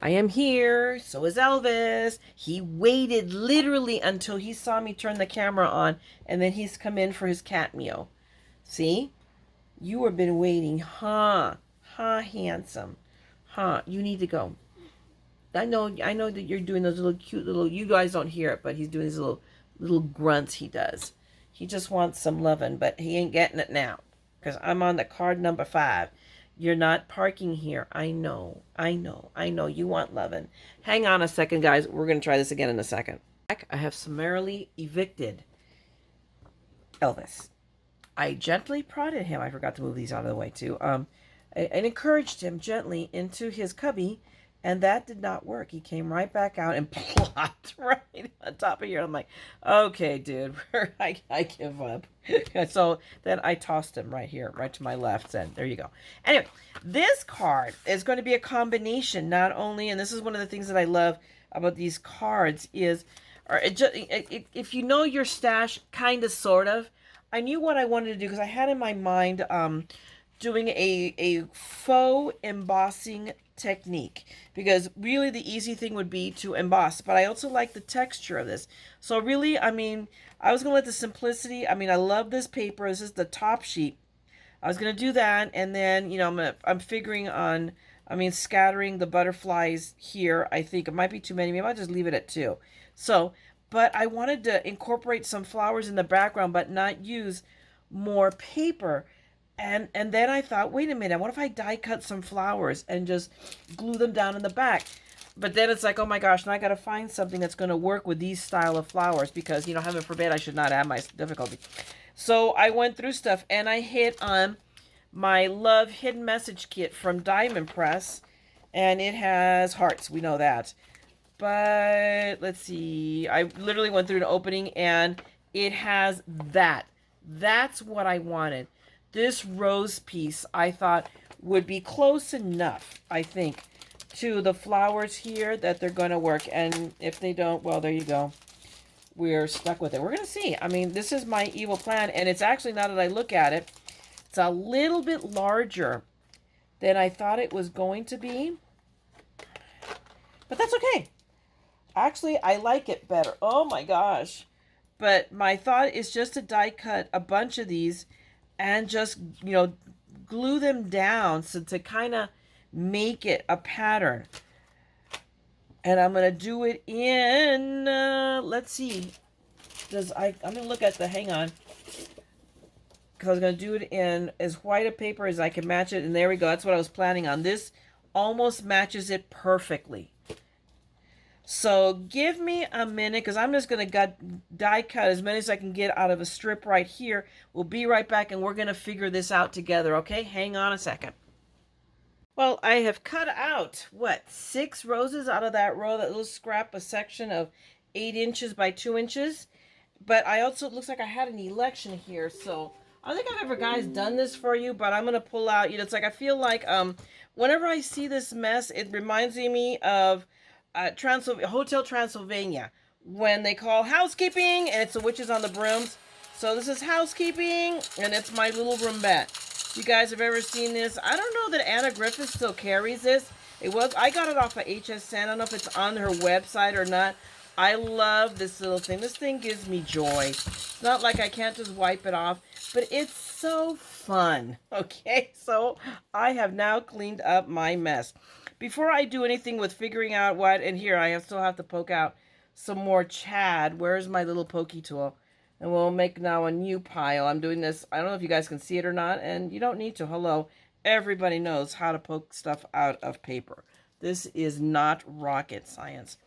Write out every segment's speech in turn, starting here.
I am here. So is Elvis. He waited literally until he saw me turn the camera on, and then he's come in for his cat meal. See? You have been waiting, huh? Huh, handsome. Huh, you need to go. I know that you're doing those little cute little, you guys don't hear it, but he's doing these little grunts he does. He just wants some loving, but he ain't getting it now. Because I'm on the card number 5. You're not parking here. I know. You want loving. Hang on a second, guys. We're going to try this again in a second. I have summarily evicted Elvis. I gently prodded him. I forgot to move these out of the way, too. And encouraged him gently into his cubby, and that did not work. He came right back out and plopped right on top of here. I'm like, okay, dude, I give up. So then I tossed him right here, right to my left, and there you go. Anyway, this card is going to be a combination, not only, and this is one of the things that I love about these cards is, if you know your stash, kind of, sort of, I knew what I wanted to do because I had in my mind doing a faux embossing technique, because really the easy thing would be to emboss, but I also like the texture of this. So really, I mean, I was gonna let the simplicity, I mean, I love this paper. This is the top sheet. I was gonna do that, and then, you know, I'm figuring on, I mean, scattering the butterflies here. I think it might be too many. Maybe I'll just leave it at 2. So, but I wanted to incorporate some flowers in the background, but not use more paper. And then I thought, wait a minute, what if I die cut some flowers and just glue them down in the back? But then it's like, oh my gosh, now I got to find something that's going to work with these style of flowers, because, you know, heaven forbid, I should not add my difficulty. So I went through stuff, and I hit on my Love Hidden Message Kit from Diamond Press, and it has hearts. We know that. But let's see. I literally went through an opening, and it has that. That's what I wanted. This rose piece, I thought, would be close enough, I think, to the flowers here that they're going to work. And if they don't, well, there you go. We're stuck with it. We're going to see. I mean, this is my evil plan. And it's actually, now that I look at it, it's a little bit larger than I thought it was going to be. But that's okay. Actually, I like it better. Oh my gosh. But my thought is just to die cut a bunch of these and just, you know, glue them down, so to kind of make it a pattern. And I'm going to do it in, let's see, I'm going to look at the, hang on, because I was going to do it in as white a paper as I can match it, and there we go. That's what I was planning on. This almost matches it perfectly. So give me a minute, because I'm just going to die cut as many as I can get out of a strip right here. We'll be right back, and we're going to figure this out together, okay? Hang on a second. Well, I have cut out, 6 roses out of that row, that little scrap, a section of 8 inches by 2 inches. But I also, it looks like I had an election here, so I don't think I've ever, guys, done this for you, but I'm going to pull out, you know, it's like, I feel like whenever I see this mess, it reminds me of Hotel Transylvania, when they call housekeeping, and it's the witches on the brooms. So this is housekeeping, and it's my little roomette. You guys have ever seen this? I don't know that Anna Griffith still carries this. I got it off of HSN. I don't know if it's on her website or not. I love this little thing. This thing gives me joy. It's not like I can't just wipe it off, but it's so fun. Okay, so I have now cleaned up my mess. Before I do anything with figuring out what, and here I still have to poke out some more Chad. Where's my little pokey tool? And we'll make now a new pile. I'm doing this, I don't know if you guys can see it or not, and you don't need to. Hello. Everybody knows how to poke stuff out of paper. This is not rocket science.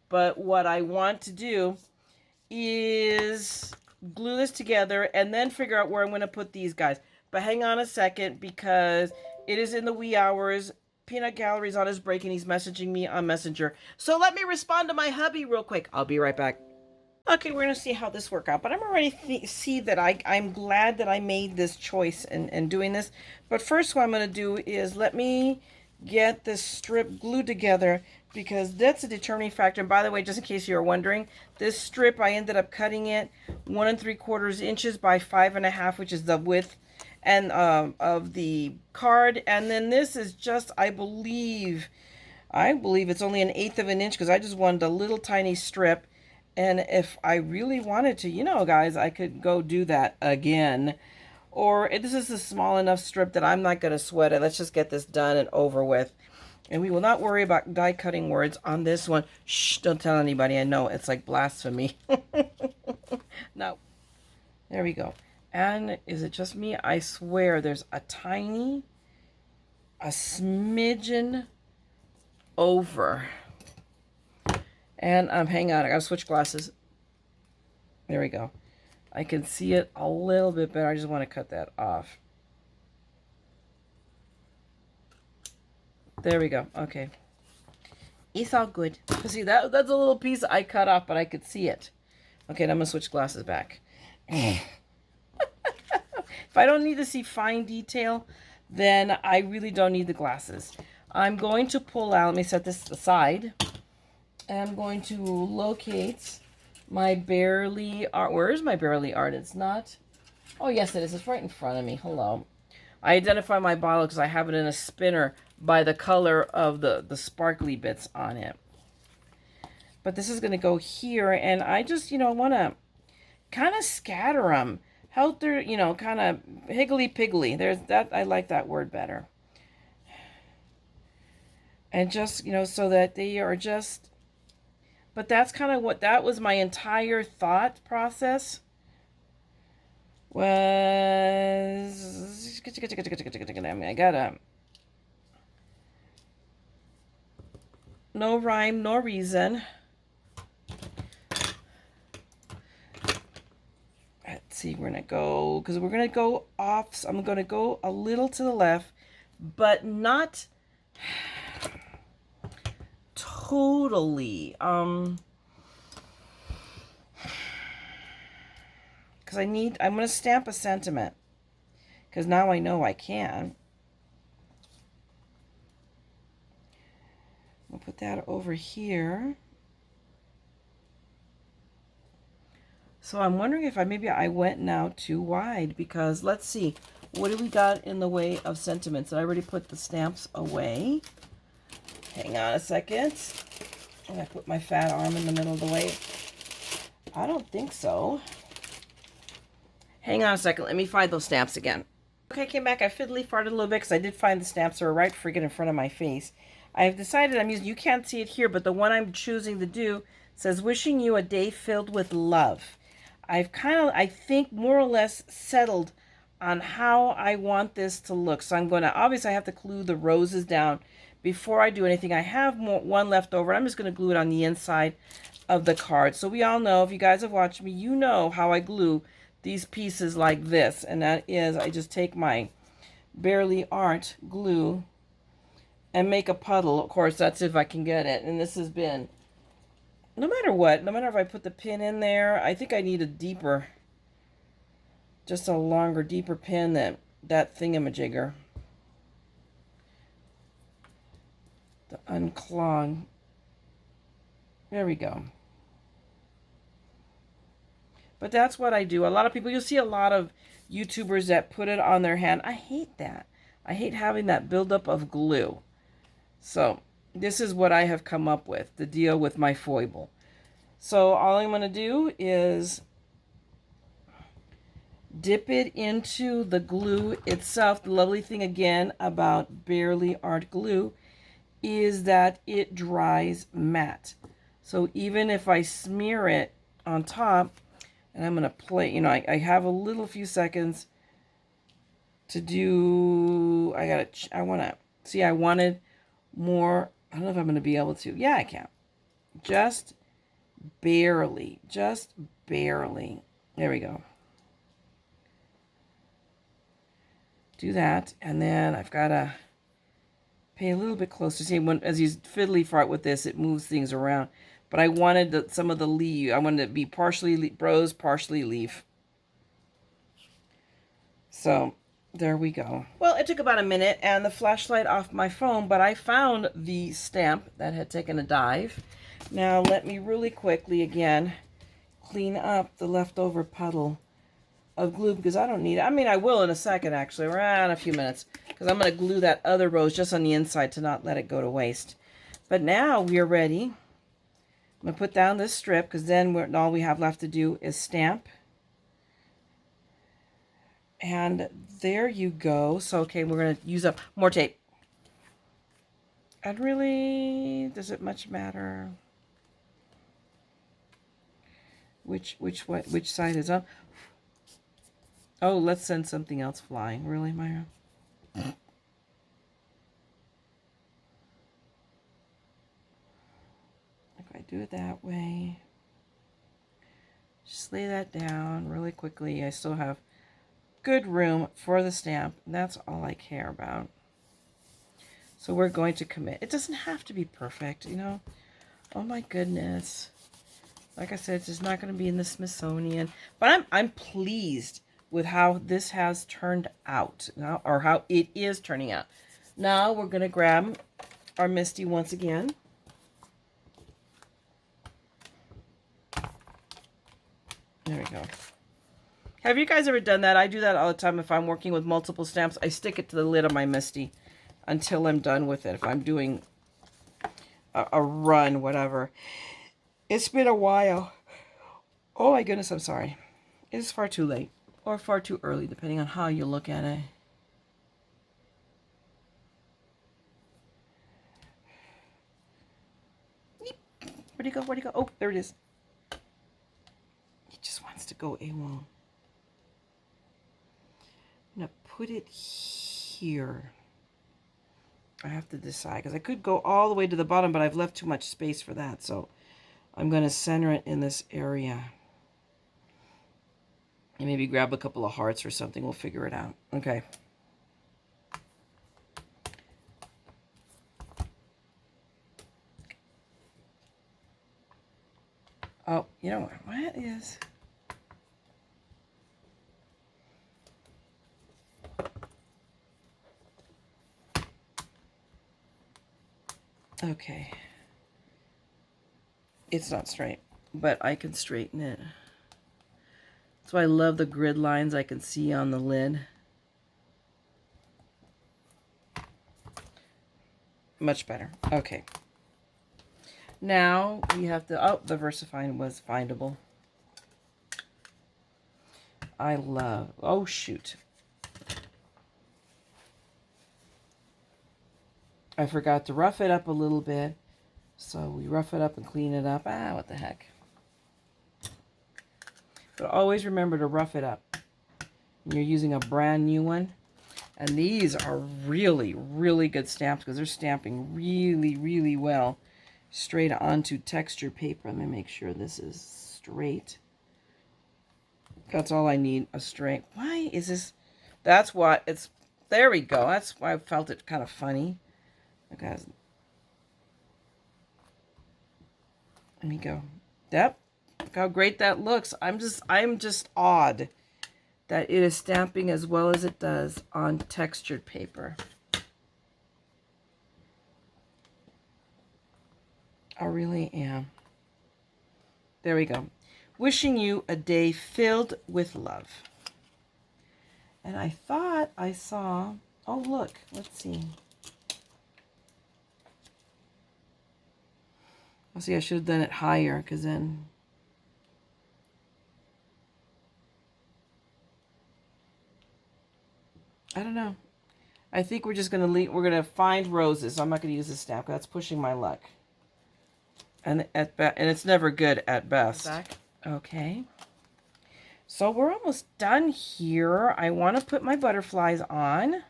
But what I want to do is glue this together and then figure out where I'm going to put these guys. But hang on a second, because it is in the wee hours. Peanut Gallery's on his break, and he's messaging me on Messenger. So let me respond to my hubby real quick. I'll be right back. Okay, we're going to see how this works out. But I'm already see that I'm glad that I made this choice in doing this. But first, what I'm going to do is let me get this strip glued together, because that's a determining factor. And by the way, just in case you're wondering, this strip, I ended up cutting it 1 3/4 inches by 5.5, which is the width and of the card. And then this is just, I believe, I believe it's only 1/8 of an inch because I just wanted a little tiny strip. And if I really wanted to, you know, guys, I could go do that again. Or this is a small enough strip that I'm not going to sweat it. Let's just get this done and over with. And we will not worry about die cutting words on this one. Shh, don't tell anybody. I know it's like blasphemy. No. There we go. And is it just me? I swear there's a smidgen over. And hang on, I gotta switch glasses. There we go. I can see it a little bit better. I just want to cut that off. There we go. Okay. It's all good. See, that's a little piece I cut off, but I could see it. Okay, now I'm going to switch glasses back. If I don't need to see fine detail, then I really don't need the glasses. I'm going to pull out, let me set this aside. I'm going to locate my Barely Art. Where is my Barely Art? It's not. Oh, yes, it is. It's right in front of me. Hello. I identify my bottle because I have it in a spinner by the color of the sparkly bits on it. But this is going to go here, and I just, you know, want to kind of scatter them. Helter, you know, kind of higgly-piggly. There's that. I like that word better. And just, you know, so that they are just... But that's kind of what, that was my entire thought process. Was, I gotta, no rhyme, no reason. Let's see, we're gonna go, because we're gonna go off, so I'm gonna go a little to the left, but not totally, because I'm going to stamp a sentiment, because now I know I can. I'll put that over here. So I'm wondering if maybe I went now too wide, because let's see, what do we got in the way of sentiments? I already put the stamps away. Hang on a second. I'm going to put my fat arm in the middle of the way. I don't think so. Hang on a second. Let me find those stamps again. Okay, I came back. I fiddly farted a little bit because I did find the stamps that were right friggin' in front of my face. I've decided I'm using, you can't see it here, but the one I'm choosing to do says, wishing you a day filled with love. I've kind of, I think, more or less settled on how I want this to look. So I'm going to, obviously I have to glue the roses down before I do anything. I have one left over. I'm just going to glue it on the inside of the card. So we all know, if you guys have watched me, you know how I glue these pieces like this. And that is, I just take my Barely Art glue and make a puddle. Of course, that's if I can get it. And this has been, no matter what, no matter if I put the pin in there, I think I need a deeper, just a longer, deeper pin than that thingamajigger. To unclog. There we go. But that's what I do. A lot of people, you'll see a lot of YouTubers that put it on their hand. I hate that. I hate having that buildup of glue. So this is what I have come up with to deal with my foible. So all I'm going to do is dip it into the glue itself. The lovely thing again about Barely Art glue is that it dries matte. So even if I smear it on top, and I'm going to play, you know, I have a little few seconds to do, I want to, see, I wanted more, I don't know if I'm going to be able to. Yeah, I can. Just barely. There we go. Do that, and then I've got to pay a little bit closer. See, as you fiddly fart with this, it moves things around. But I wanted some of the leaf. I wanted it to be partially rose, partially leaf. So there we go. Well, it took about a minute and the flashlight off my phone, but I found the stamp that had taken a dive. Now let me really quickly again clean up the leftover puddle of glue because I don't need it. I mean, I will in a second actually, around a few minutes, because I'm going to glue that other rose just on the inside to not let it go to waste. But now we are ready. I'm going to put down this strip because then all we have left to do is stamp. And there you go. So, okay, we're going to use up more tape. And really, does it much matter which side is up? Oh, let's send something else flying. Really, Myra? If I do it that way, just lay that down really quickly. I still have good room for the stamp. And that's all I care about. So we're going to commit. It doesn't have to be perfect, you know. Oh my goodness. Like I said, it's just not going to be in the Smithsonian. But I'm pleased with how this has turned out now, or how it is turning out. Now we're going to grab our Misty once again. There we go. Have you guys ever done that? I do that all the time. If I'm working with multiple stamps, I stick it to the lid of my Misty until I'm done with it. If I'm doing a run, whatever. It's been a while. Oh my goodness, I'm sorry. It is far too late or far too early, depending on how you look at it. Where'd he go? Where'd he go? Oh, there it is. He just wants to go AWOL. I'm going to put it here. I have to decide because I could go all the way to the bottom, but I've left too much space for that. So I'm going to center it in this area. And maybe grab a couple of hearts or something. We'll figure it out. Okay. Oh, you know what is... Okay. It's not straight, but I can straighten it. That's why I love the grid lines I can see on the lid. Much better. Okay. Now we have to... Oh, the VersaFind was findable. I love... Oh, shoot. I forgot to rough it up a little bit. So we rough it up and clean it up. Ah, what the heck. But always remember to rough it up. You're using a brand new one. And these are really, really good stamps because they're stamping really, really well straight onto texture paper. Let me make sure this is straight. That's all I need, a straight. Why is this? That's what it's... There we go. That's why I felt it kind of funny. Okay. Let me go. Yep. Look how great that looks. I'm just awed that it is stamping as well as it does on textured paper. I really am. There we go. Wishing you a day filled with love. And I thought I saw... Oh, look. Let's see. I'll see, I should have done it higher, because then... I don't know. I think we're just going to leave... We're going to find roses. I'm not going to use this stamp. That's pushing my luck. And and it's never good at best. Okay. So we're almost done here. I want to put my butterflies on.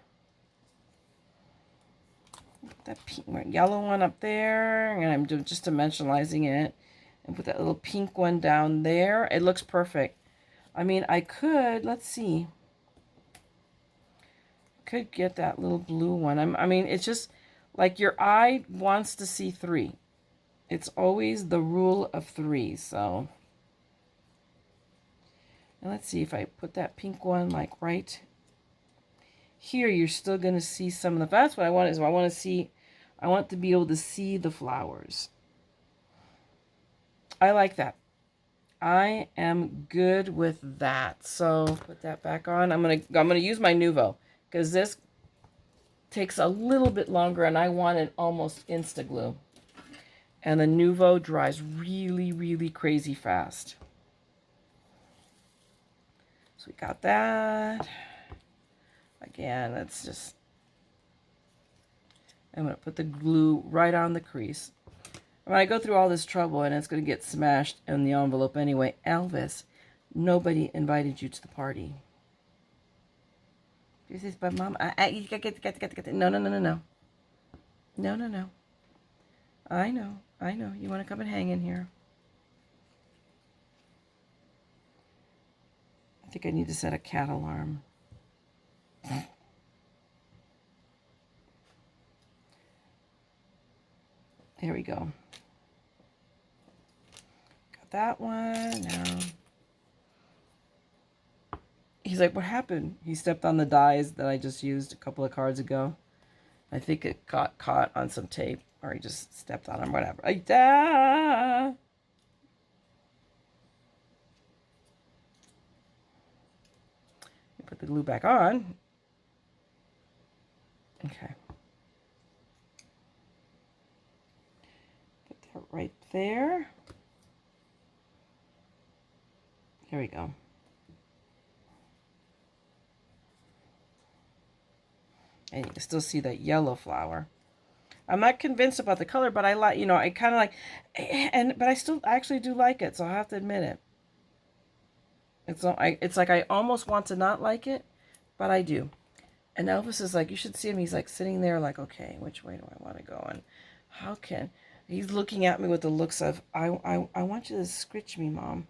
That pink, yellow one up there, and I'm just dimensionalizing it. And put that little pink one down there. It looks perfect. I mean, I could, let's see. Could get that little blue one. I mean, it's just like your eye wants to see 3. It's always the rule of 3, so. And let's see if I put that pink one like right here, you're still going to see some of the... That's what I want, is I want to see... I want to be able to see the flowers. I like that. I am good with that. So put that back on. I'm gonna use my Nuvo because this takes a little bit longer and I want it almost insta glue. And the Nuvo dries really, really crazy fast. So we got that. Again, that's just... I'm going to put the glue right on the crease. When I go through all this trouble and it's going to get smashed in the envelope anyway, Elvis, nobody invited you to the party. This is, but Mom, you get. No. No. I know. You want to come and hang in here. I think I need to set a cat alarm. There we go. Got that one. Now. He's like, what happened? He stepped on the dies that I just used a couple of cards ago. I think it got caught on some tape, or he just stepped on them, whatever. Put the glue back on. Okay. Put that right there. Here we go. And you can still see that yellow flower. I'm not convinced about the color, but I like, you know, I kind of like, but I still actually do like it, so I have to admit it. It's like I almost want to not like it, but I do. And Elvis is like, you should see him. He's like sitting there like, okay, which way do I want to go? And how can... He's looking at me with the looks of, I want you to scritch me, Mom.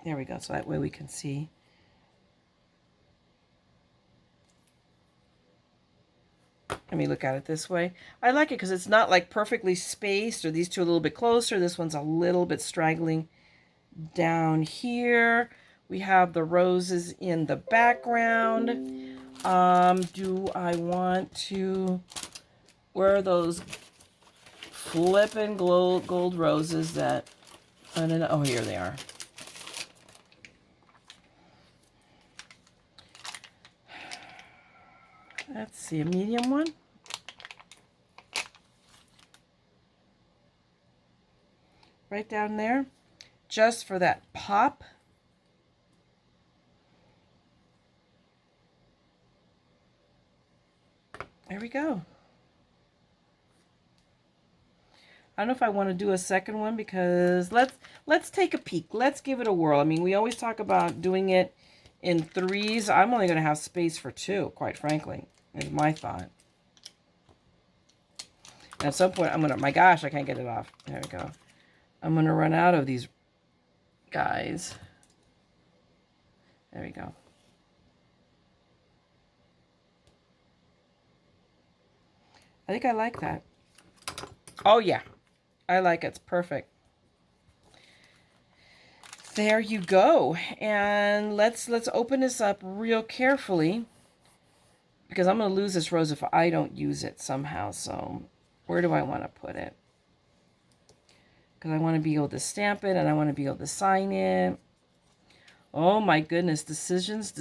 There we go, so that way we can see. Let me look at it this way. I like it because it's not like perfectly spaced, or these two a little bit closer. This one's a little bit straggling down here. We have the roses in the background. Do I want to... Where are those flippin' gold roses that... Oh, here they are. Let's see, a medium one. Right down there, just for that pop. There we go. I don't know if I want to do a second one, because let's take a peek. Let's give it a whirl. I mean, we always talk about doing it in threes. I'm only going to have space for two, quite frankly, is my thought. And at some point, I'm going to... My gosh, I can't get it off. There we go. I'm going to run out of these guys. There we go. I think I like that. Oh, yeah. I like it. It's perfect. There you go. And let's open this up real carefully, because I'm going to lose this rose if I don't use it somehow. So where do I want to put it? Because I want to be able to stamp it, and I want to be able to sign it. Oh my goodness. Decisions,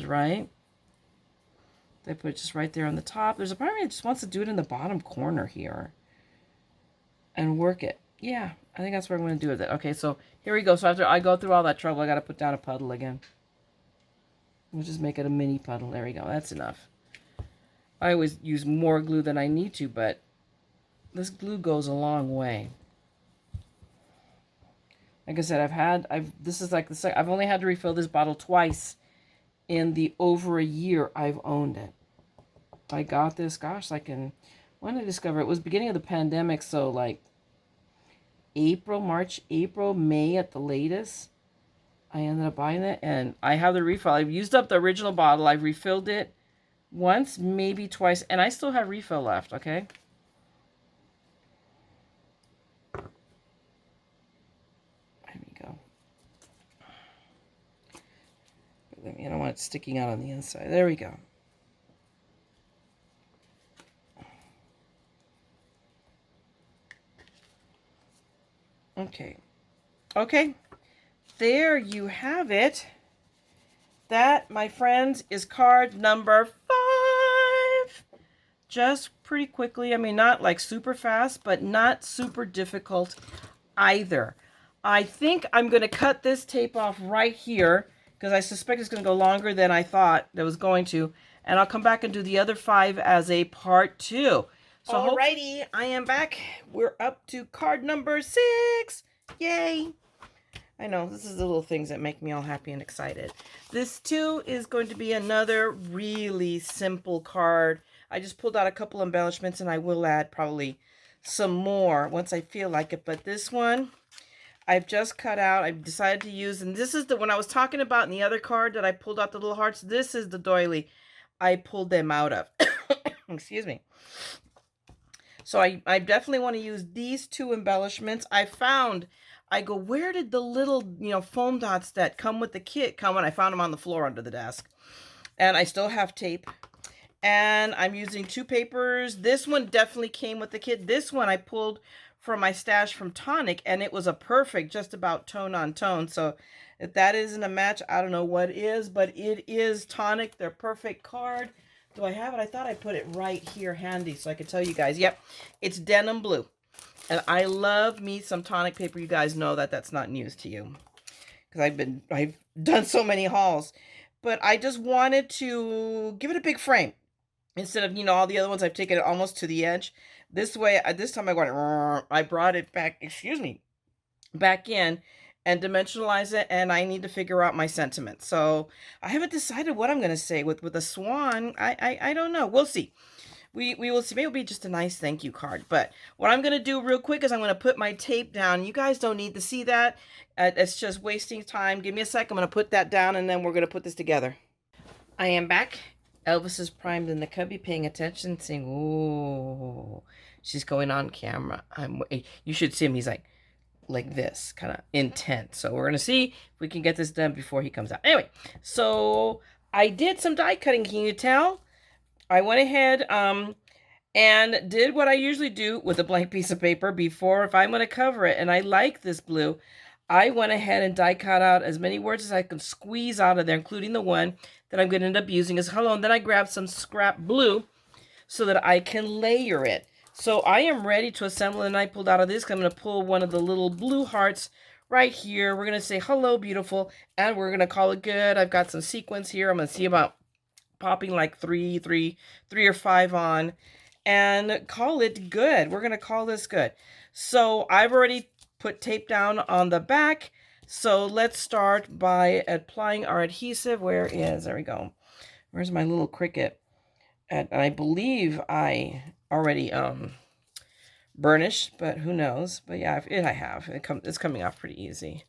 right? They put it just right there on the top. There's a part of me that just wants to do it in the bottom corner here and work it. Yeah, I think that's what I'm going to do with it. Okay, so here we go. So after I go through all that trouble, I got to put down a puddle again. We'll just make it a mini puddle. There we go. That's enough. I always use more glue than I need to, but this glue goes a long way. Like I said, I've only had to refill this bottle twice in the over a year I've owned it. I got this, gosh, when did I discover it? It was beginning of the pandemic, so like March, April, May at the latest. I ended up buying it, and I have the refill. I've used up the original bottle. I've refilled it once, maybe twice, and I still have refill left, okay? There we go. I don't want it sticking out on the inside. There we go. Okay. Okay. There you have it. That, my friends, is card number 5. Just pretty quickly. I mean, not like super fast, but not super difficult either. I think I'm going to cut this tape off right here because I suspect it's going to go longer than I thought it was going to. And I'll come back and do the other 5 as a part 2. So alrighty, I am back. We're up to card number 6. Yay! I know, this is the little things that make me all happy and excited. This too is going to be another really simple card. I just pulled out a couple embellishments and I will add probably some more once I feel like it. But this one, I've just cut out. I've decided to use, and this is the one I was talking about in the other card that I pulled out the little hearts. This is the doily I pulled them out of. Excuse me. So I definitely want to use these 2 embellishments. I go, where did the little, foam dots that come with the kit come? And I found them on the floor under the desk. And I still have tape. And I'm using 2 papers. This one definitely came with the kit. This one I pulled from my stash from Tonic, and it was a perfect just about tone on tone. So if that isn't a match, I don't know what is, but it is Tonic, their perfect card. Do I have it? I thought I put it right here handy so I could tell you guys. Yep, it's denim blue. And I love me some Tonic paper. You guys know that that's not news to you because I've done so many hauls. But I just wanted to give it a big frame instead of, all the other ones I've taken it almost to the edge. This way, this time I brought it back, back in and dimensionalize it, and I need to figure out my sentiment. So I haven't decided what I'm going to say with the swan. I don't know. We'll see. We will see. Maybe it'll be just a nice thank you card. But what I'm going to do real quick is I'm going to put my tape down. You guys don't need to see that. It's just wasting time. Give me a sec. I'm going to put that down, and then we're going to put this together. I am back. Elvis is primed in the cubby, paying attention, saying, "Ooh, she's going on camera." You should see him. He's like this, kind of intense. So we're going to see if we can get this done before he comes out. Anyway, so I did some die cutting. Can you tell? I went ahead and did what I usually do with a blank piece of paper before if I'm going to cover it. And I like this blue. I went ahead and die cut out as many words as I could squeeze out of there, including the one that I'm going to end up using as hello. And then I grabbed some scrap blue so that I can layer it. So I am ready to assemble, and I pulled out of this. I'm going to pull one of the little blue hearts right here. We're going to say hello, beautiful, and we're going to call it good. I've got some sequins here. I'm going to see about popping like three or 5 on and call it good. We're going to call this good. So I've already put tape down on the back. So let's start by applying our adhesive. There we go. Where's my little Cricut? And I believe I already burnished, but who knows? But yeah, I have. It's coming off pretty easy.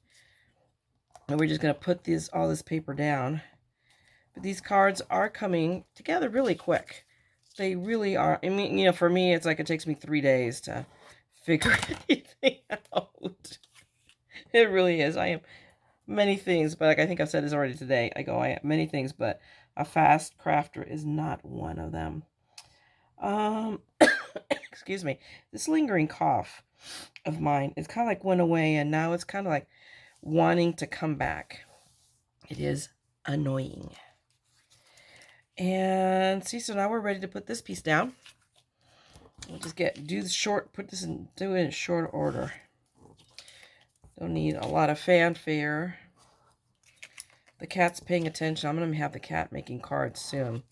And we're just going to put all this paper down. But these cards are coming together really quick. They really are. I mean, for me, it's like it takes me 3 days to figure anything out. It really is. I am many things, but I think I've said this already today. I am many things, but a fast crafter is not one of them. Excuse me. This lingering cough of mine, it's kind of like went away, and now it's kind of like wanting to come back. It is annoying. And see, so now we're ready to put this piece down. We'll just do it in short order. Don't need a lot of fanfare. The cat's paying attention. I'm going to have the cat making cards soon.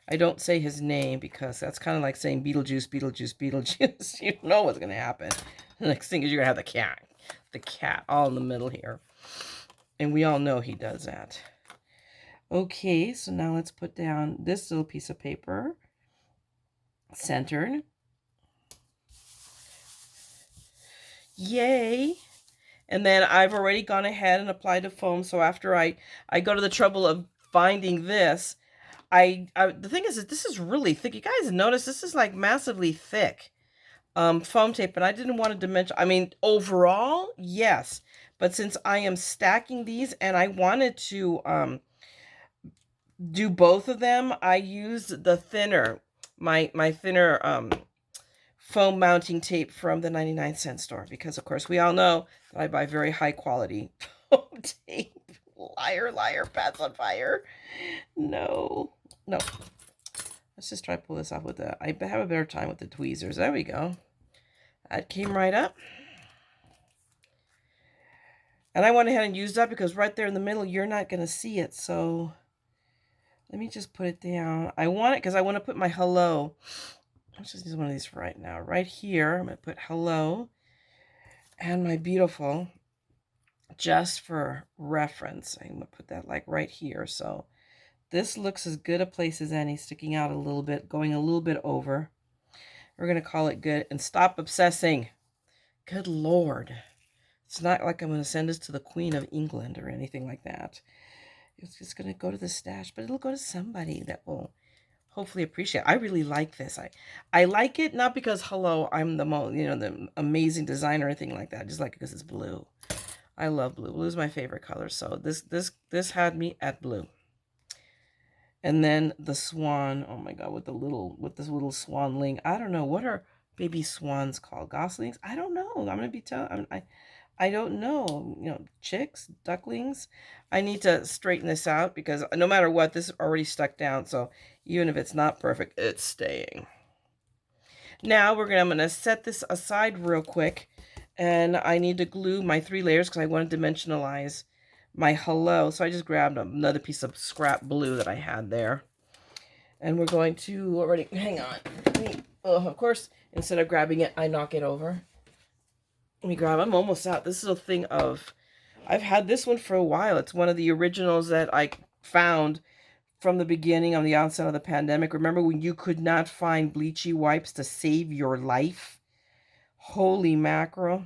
I don't say his name because that's kind of like saying Beetlejuice, Beetlejuice, Beetlejuice. You know what's going to happen. The next thing is you're going to have the cat all in the middle here. And we all know he does that. Okay, so now let's put down this little piece of paper. Centered. Yay! And then I've already gone ahead and applied the foam. So after I go to the trouble of binding this, the thing is that this is really thick. You guys notice this is like massively thick foam tape, and I didn't want to dimension. I mean, overall, yes, but since I am stacking these and I wanted to do both of them, I used the thinner, my thinner foam mounting tape from the 99-cent store, because of course we all know that I buy very high quality foam tape. Liar, liar, pants on fire. No. Let's Let's just try to pull this off with the, I have a better time with the tweezers. There we go. That came right up. And I went ahead and used that because right there in the middle, you're not going to see it. So let me just put it down. I want it because I want to put my hello. Let's just use one of these for right now. Right here, I'm going to put hello and my beautiful, just for reference. I'm going to put that like right here. So this looks as good a place as any, sticking out a little bit, going a little bit over. We're going to call it good and stop obsessing. Good Lord. It's not like I'm going to send this to the Queen of England or anything like that. It's just going to go to the stash, but it'll go to somebody that will hopefully appreciate it. I really like this. I like it not because, hello, I'm the the amazing designer or anything like that. I just like it because it's blue. I love blue. Blue is my favorite color. So this had me at blue. And then the swan. Oh my God, with this little swan link. I don't know, what are baby swans called? Goslings? I don't know. I'm gonna be telling. I don't know. Chicks, ducklings. I need to straighten this out because no matter what, this is already stuck down. So even if it's not perfect, it's staying. Now I'm gonna set this aside real quick, and I need to glue my 3 layers because I want to dimensionalize my hello. So I just grabbed another piece of scrap blue that I had there, and we're going to already hang on. Of course, instead of grabbing it, I knock it over. Let me grab. I'm almost out. This is a thing of, I've had this one for a while. It's one of the originals that I found from the beginning on the onset of the pandemic. Remember when you could not find bleachy wipes to save your life? Holy mackerel.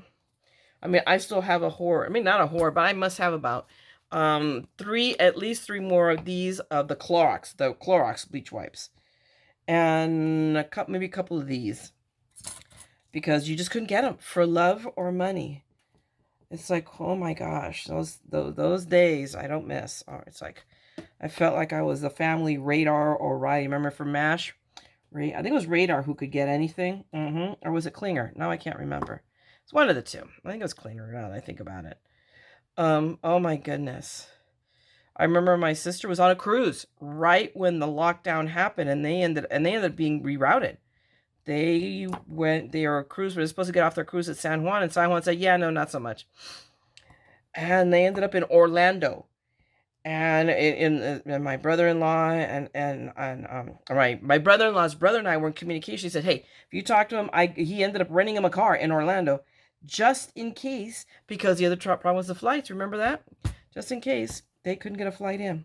I mean, I still have a hoard. I mean, not a hoard, but I must have about at least 3 more of these of the Clorox bleach wipes, and maybe a couple of these, because you just couldn't get them for love or money. It's like, oh my gosh, those days I don't miss. Oh, it's like I felt like I was the family Radar or Riley. Remember from MASH? I think it was Radar who could get anything. Or was it Klinger? No, I can't remember. It's one of the two. I think it was Klinger now that I think about it. Oh my goodness. I remember my sister was on a cruise right when the lockdown happened, and they ended up being rerouted. Their cruise were supposed to get off their cruise at San Juan, and San Juan said, yeah, no, not so much. And they ended up in Orlando. And in my brother-in-law my brother-in-law's brother and I were in communication. He said, hey, if you talk to him, he ended up renting him a car in Orlando just in case, because the other problem was the flights. Remember that? Just in case they couldn't get a flight in.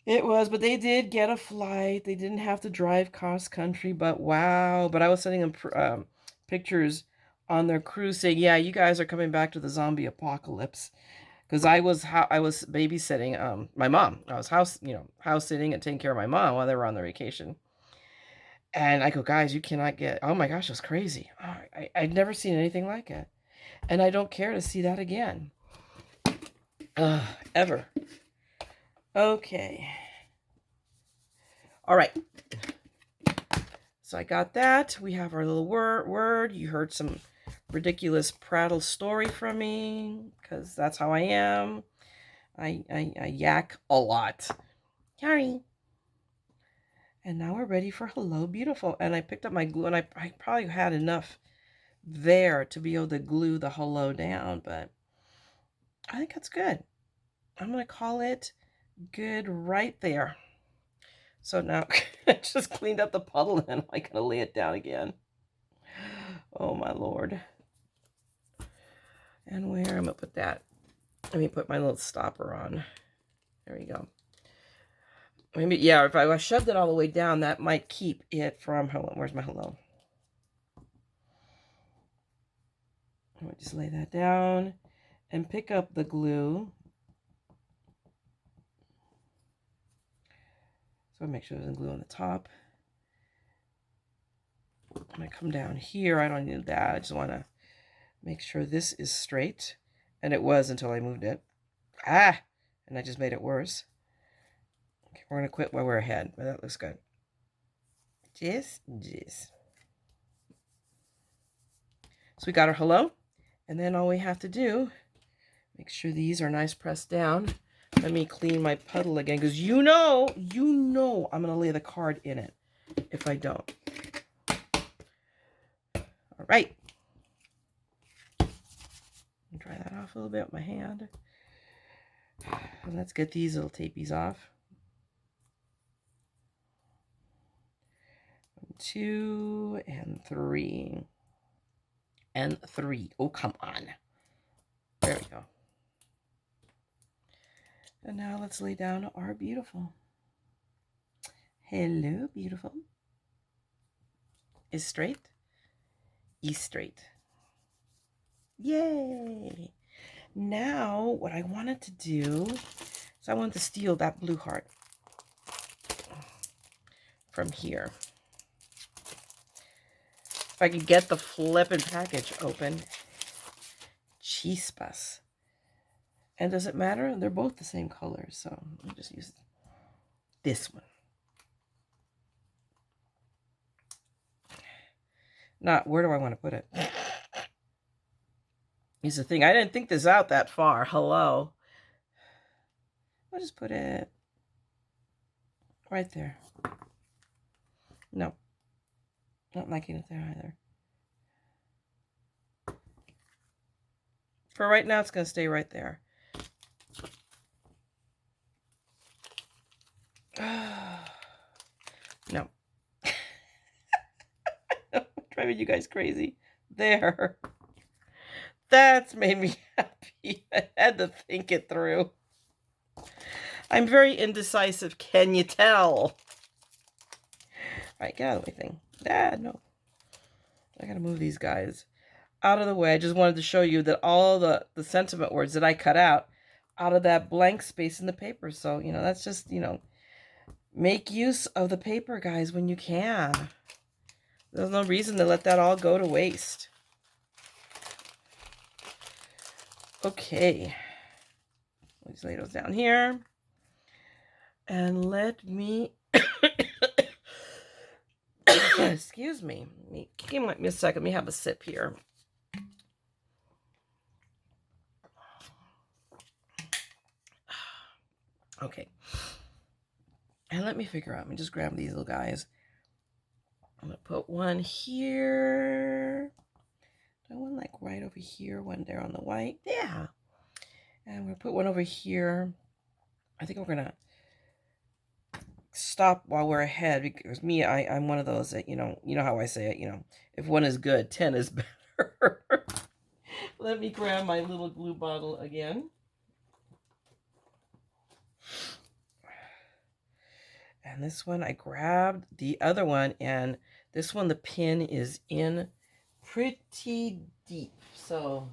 But they did get a flight. They didn't have to drive cross country, but wow. But I was sending them pictures on their cruise saying, yeah, you guys are coming back to the zombie apocalypse. Because I was babysitting my mom. I was house sitting and taking care of my mom while they were on their vacation. And I go, guys, you cannot get, oh my gosh, it was crazy. Oh, I'd never seen anything like it. And I don't care to see that again. Ever. Okay. All right. So I got that. We have our little word. You heard some ridiculous prattle story from me, because that's how I am. I yak a lot. Sorry. And now we're ready for Hello Beautiful. And I picked up my glue, and I probably had enough there to be able to glue the hello down, but I think that's good. I'm going to call it good right there. So now I just cleaned up the puddle, and I'm going to lay it down again. Oh my Lord. And where I'm going to put that? Let me put my little stopper on. There we go. Maybe, yeah, if I shoved it all the way down, that might keep it from hello. Where's my hello? I'm going to just lay that down and pick up the glue. So make sure there's glue on the top. I'm going to come down here. I don't need that. I just want to make sure this is straight. And it was until I moved it. And I just made it worse. Okay, we're going to quit while we're ahead, but that looks good. Just. So we got our hello. And then all we have to do, make sure these are nice pressed down. Let me clean my puddle again, because you know I'm going to lay the card in it if I don't. All right. Dry that off a little bit with my hand. And let's get these little tapies off. 1, 2, and 3. And 3. Oh, come on. There we go. And now let's lay down our beautiful. Hello, beautiful. Is straight. E straight. Yay! Now, what I wanted to do is I wanted to steal that blue heart from here. If I could get the flippin' package open. Chispas. And does it matter? They're both the same color, so I'll just use this one. Not, where do I want to put it? Here's the thing. I didn't think this out that far. Hello. I'll just put it right there. No. Not liking it there either. For right now, it's going to stay right there. No. Driving you guys crazy. There. That's made me happy. I had to think it through. I'm very indecisive. Can you tell? All right, get out of the way thing. Ah, no. I gotta move these guys out of the way. I just wanted to show you that all the sentiment words that I cut out of that blank space in the paper. So, you know, that's just, you know, make use of the paper, guys, when you can. There's no reason to let that all go to waste. Okay. Let's lay those down here. And let me... Excuse me. Give me a second. Let me have a sip here. Okay. And let me figure out. Let me just grab these little guys. I'm going to put one here. One like right over here, one there on the white. Yeah. And I'm going to put one over here. I think we're going to stop while we're ahead, because me, I'm one of those that, you know how I say it, you know, if one is good, 10 is better. Let me grab my little glue bottle again. And this one, I grabbed the other one, and this one, the pin is in pretty deep. So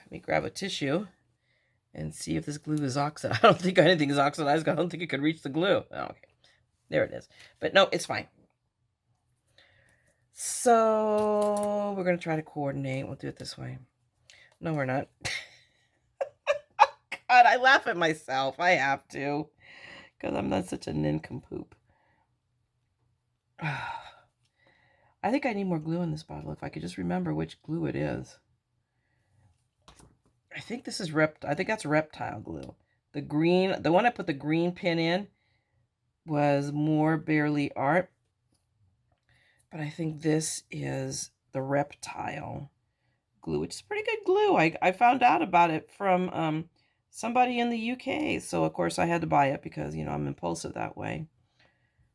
let me grab a tissue and see if this glue is oxidized. I don't think anything is oxidized. I don't think it could reach the glue. Oh, okay. There it is. But no, it's fine. So we're going to try to coordinate. We'll do it this way. No, we're not. God, I laugh at myself. I have to. Because I'm not such a nincompoop. I think I need more glue in this bottle. If I could just remember which glue it is. I think this is I think that's Reptile Glue. The green, the one I put the green pin in was more Barely Art. But I think this is the Reptile Glue, which is pretty good glue. I found out about it from somebody in the UK. So, of course, I had to buy it because, you know, I'm impulsive that way.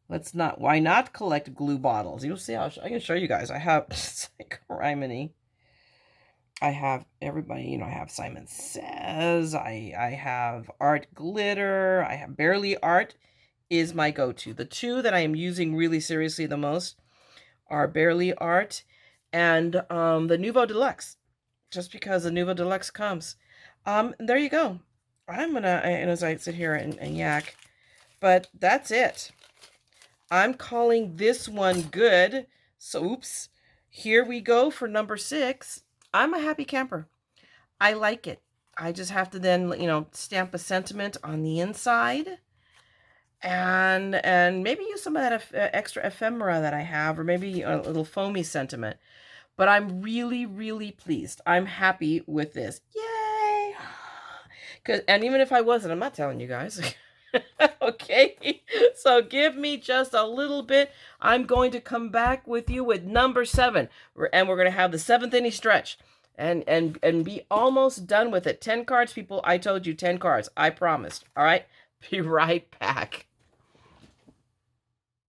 Why not collect glue bottles? You'll see, I can show you guys. I have, it's like criminy. I have everybody, you know, I have Simon Says, I have Art Glitter, I have Barely Art is my go-to. The two that I am using really seriously the most are Barely Art and the Nouveau Deluxe, just because the Nouveau Deluxe comes. There you go. I'm gonna, and as I sit here and yak, but that's it. I'm calling this one good. So, oops, here we go for number 6. I'm a happy camper. I like it. I just have to then, you know, stamp a sentiment on the inside and maybe use some of that extra ephemera that I have, or maybe a little foamy sentiment. But I'm really, really pleased. I'm happy with this. Yay! And even if I wasn't, I'm not telling you guys. Okay, so give me just a little bit. I'm going to come back with you with number 7, and we're going to have the 7th inning stretch, and be almost done with it. 10 cards, people. I told you 10 cards. I promised. All right, be right back.